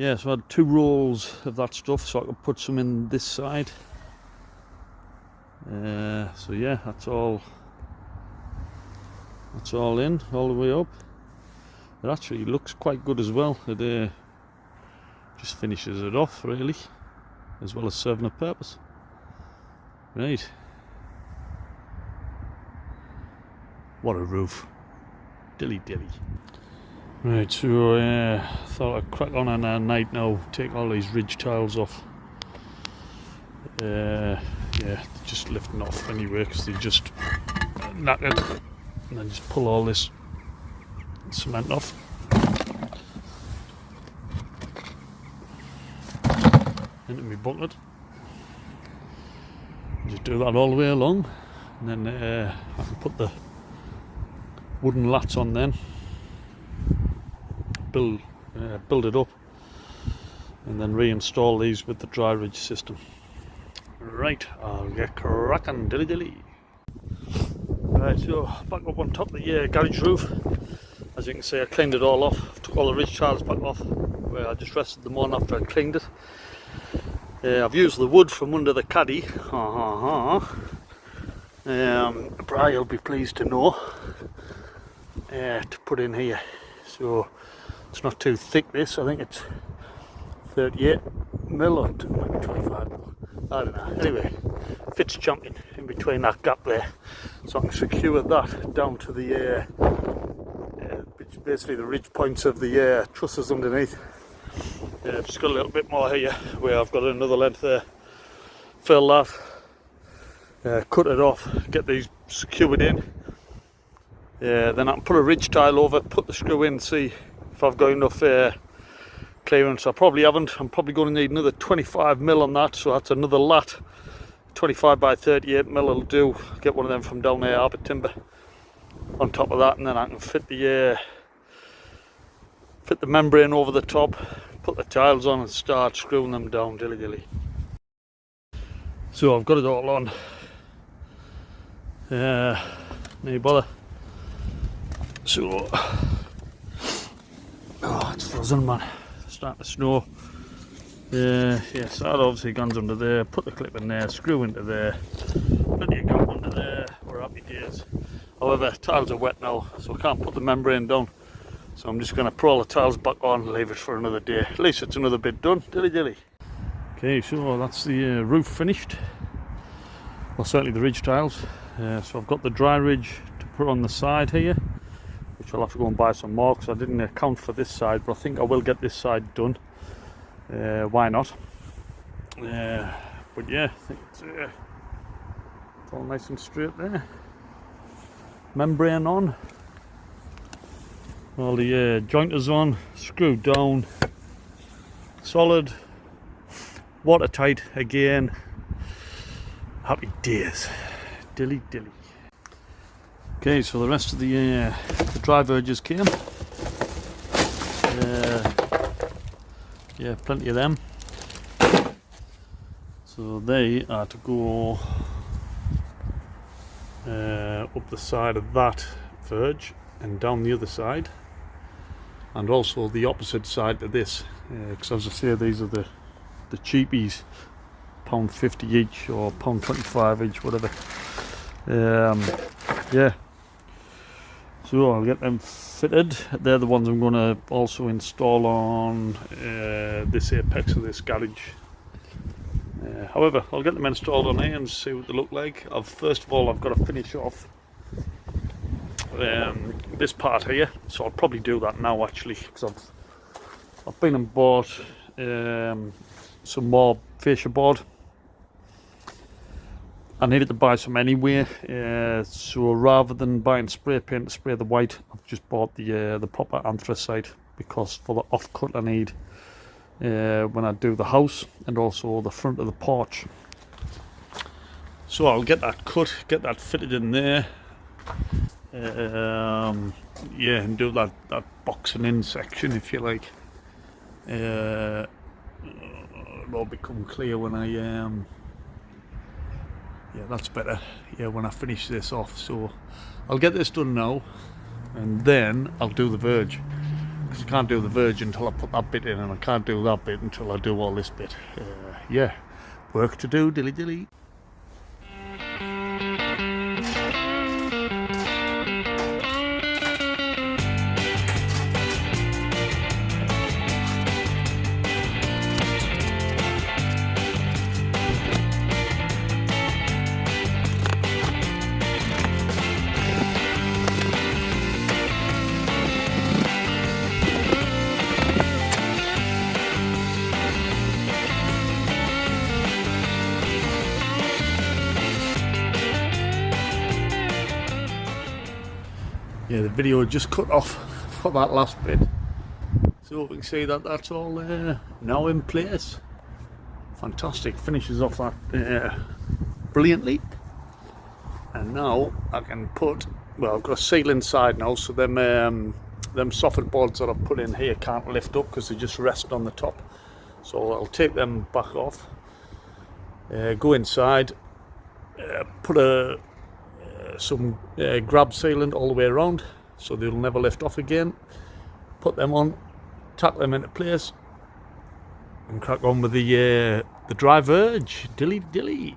yeah, so I had 2 rolls of that stuff, so I could put some in this side. So yeah, that's all in, all the way up. It actually looks quite good as well. It just finishes it off really, as well as serving a purpose. Right, what a roof, dilly. Right, so thought I'd crack on our night now, take all these ridge tiles off. Yeah, they're just lifting off anyway because they're just knackered, and then just pull all this cement off. Into my bucket. Just do that all the way along, and then I can put the wooden lats on then, build it up, and then reinstall these with the dry ridge system. Right, I'll get cracking, dilly. Right, so back up on top of the garage roof. As you can see, I cleaned it all off, took all the ridge tiles back off, where I just rested them on after I cleaned it. I've used the wood from under the caddy. Bri will be pleased to know, to put in here. So it's not too thick, this. I think it's 38 mil or maybe 25 mil. I don't know. Anyway, fits champion in between that gap there, so I can secure that down to the basically the ridge points of the trusses underneath. Just got a little bit more here where I've got another length there. Fill that, cut it off, get these secured in. Then I can put a ridge tile over, put the screw in, see if I've got enough clearance. I probably haven't. I'm probably going to need another 25 mil on that, so that's another lat. 25 by 38 mil will do. Get one of them from down there, Arbor Timber, on top of that, and then I can fit the membrane over the top, put the tiles on, and start screwing them down, dilly. So I've got it all on. No bother. So, oh, it's frozen, man. It's starting to snow. So that obviously goes under there. Put the clip in there, screw into there. Plenty of gap under there. We're happy days. However, tiles are wet now, so I can't put the membrane down. So I'm just going to put all the tiles back on and leave it for another day. At least it's another bit done, dilly. Okay, so that's the roof finished. Well, certainly the ridge tiles. So I've got the dry ridge to put on the side here, which I'll have to go and buy some more because I didn't account for this side, but I think I will get this side done. Why not? But yeah, I think it's all nice and straight there. Membrane on. All the jointers on, screwed down, solid, watertight again. Happy days, dilly. Okay, so the rest of the dry verges came. Yeah, plenty of them. So they are to go up the side of that verge and down the other side, and also the opposite side to this, because as I say, these are the cheapies, £1.50 each or £1.25 each, whatever. Yeah, so I'll get them fitted. They're the ones I'm going to also install on this apex of this garage. However, I'll get them installed on here and see what they look like. First of all, I've got to finish off this part here, so I'll probably do that now actually, because I've been and bought some more fascia board. I needed to buy some anyway, so rather than buying spray paint to spray the white, I've just bought the proper anthracite, because for the offcut I need when I do the house and also the front of the porch. So I'll get that cut, get that fitted in there. Yeah, and do that boxing in section, if you like. It'll all become clear when I yeah, that's better. Yeah, when I finish this off. So I'll get this done now, and then I'll do the verge. because I can't do the verge until I put that bit in, and I can't do that bit until I do all this bit. Yeah, work to do, dilly dilly. Yeah, the video just cut off for that last bit, so we can see that that's all now in place. Fantastic, finishes off that brilliantly. And now I can put, well, I've got a seal inside now, so them soffit boards that I've put in here can't lift up because they just rest on the top. So I'll take them back off, go inside, put some grab sealant all the way around so they'll never lift off again, put them on, tack them into place, and crack on with the dry verge. Dilly dilly.